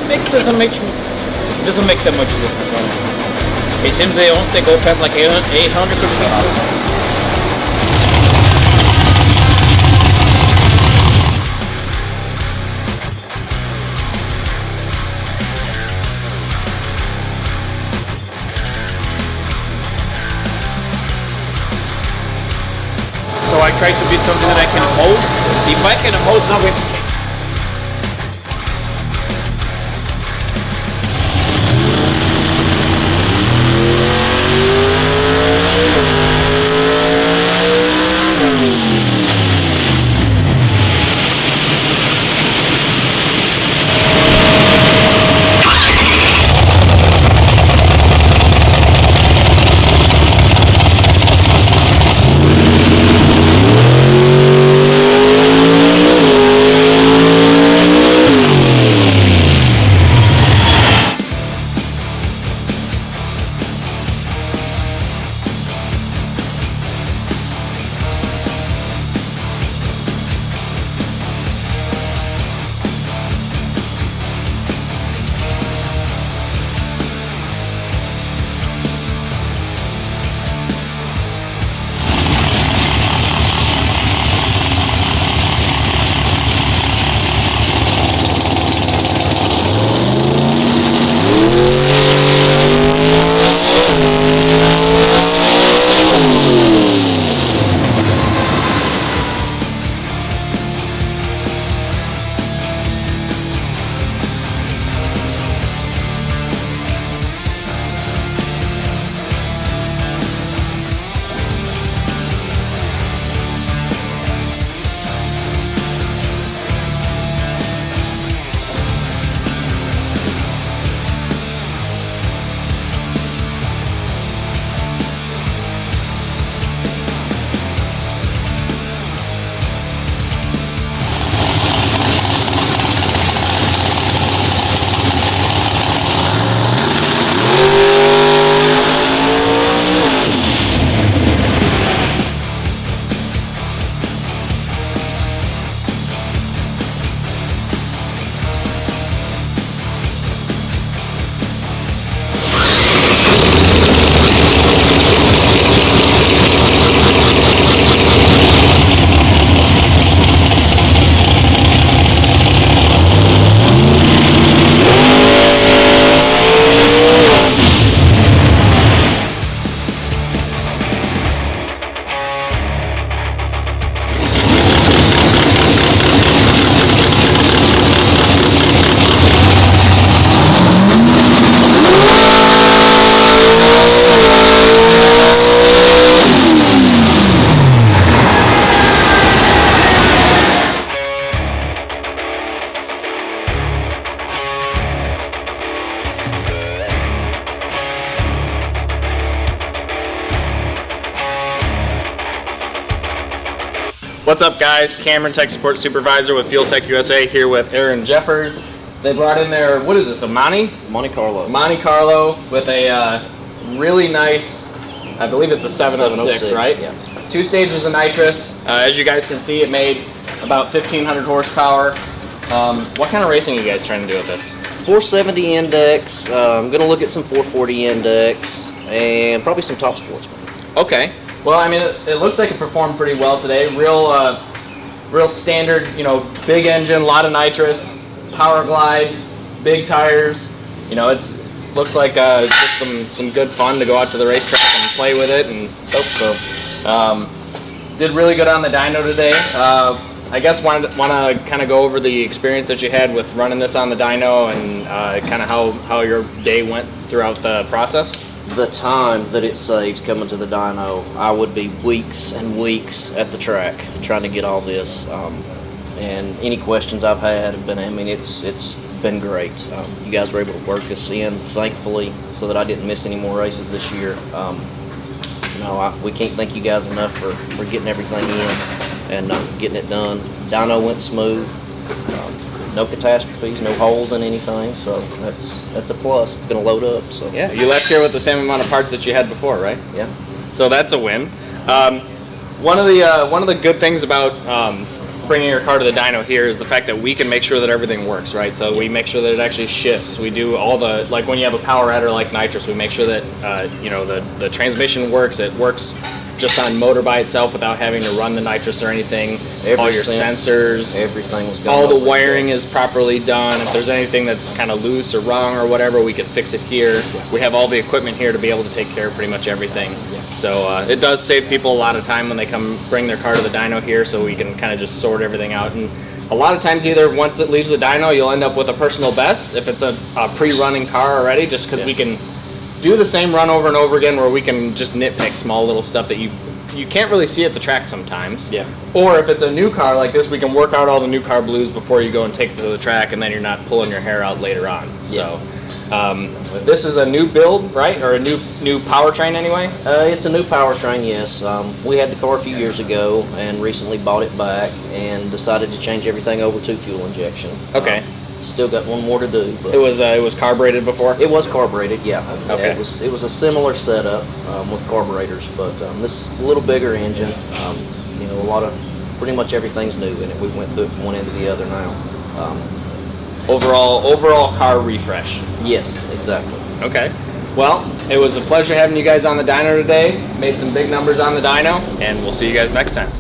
think it doesn't make that much difference, honestly. It seems they once they go past like 800 cubic feet. So I try to be something that I can hold. If I can hold, it's not going to change. What's up, guys? Cameron, Tech Support Supervisor with FuelTech USA, here with Aaron Jeffers. They brought in their, what is this, a Monte Carlo. Monte Carlo with a really nice, I believe it's a 706, right? Yeah. 2 stages of nitrous. As you guys can see, it made about 1,500 horsepower. What kind of racing are you guys trying to do with this? 470 index. I'm going to look at some 440 index and probably some top sports. Okay. Well, I mean, it looks like it performed pretty well today. Real standard, you know, big engine, a lot of nitrous, power glide, big tires. You know, it looks like just some good fun to go out to the racetrack and play with it and stuff. So, did really good on the dyno today. I guess want to kind of go over the experience that you had with running this on the dyno and kind of how your day went throughout the process. The time that it saves coming to the dyno, I would be weeks and weeks at the track trying to get all this. And any questions I've had have been, I mean, it's been great. You guys were able to work us in, thankfully, so that I didn't miss any more races this year. You know, we can't thank you guys enough for getting everything in and getting it done. Dyno went smooth. No catastrophes, no holes in anything, so that's a plus. It's going to load up. So yeah, you left here with the same amount of parts that you had before, right? Yeah. So that's a win. One of the good things about bringing your car to the dyno here is the fact that we can make sure that everything works, right? So we make sure that it actually shifts. We do all the, like when you have a power adder like nitrous, we make sure that you know, the transmission works. It works just on motor by itself without having to run the nitrous or anything. All your sensors, everything's all the wiring is properly done. If there's anything that's kind of loose or wrong or whatever, we can fix it here. We have all the equipment here to be able to take care of pretty much everything. So it does save people a lot of time when they come bring their car to the dyno here, so we can kind of just sort everything out. And a lot of times, either once it leaves the dyno, you'll end up with a personal best if it's a pre-running car already, just because we can do the same run over and over again, where we can just nitpick small little stuff that you can't really see at the track sometimes. Yeah. Or if it's a new car like this, we can work out all the new car blues before you go and take it to the track, and then you're not pulling your hair out later on. Yeah. So this is a new build, right? Or a new powertrain anyway? It's a new powertrain, yes. We had the car a few years ago and recently bought it back and decided to change everything over to fuel injection. Okay. Still got one more to do. But it was carbureted before? It was carbureted, yeah. Okay. It was a similar setup with carburetors, but this is a little bigger engine. You know, pretty much everything's new in it. We went through from one end to the other now. Overall car refresh. Yes, exactly. Okay. Well, it was a pleasure having you guys on the dyno today. Made some big numbers on the dyno, and we'll see you guys next time.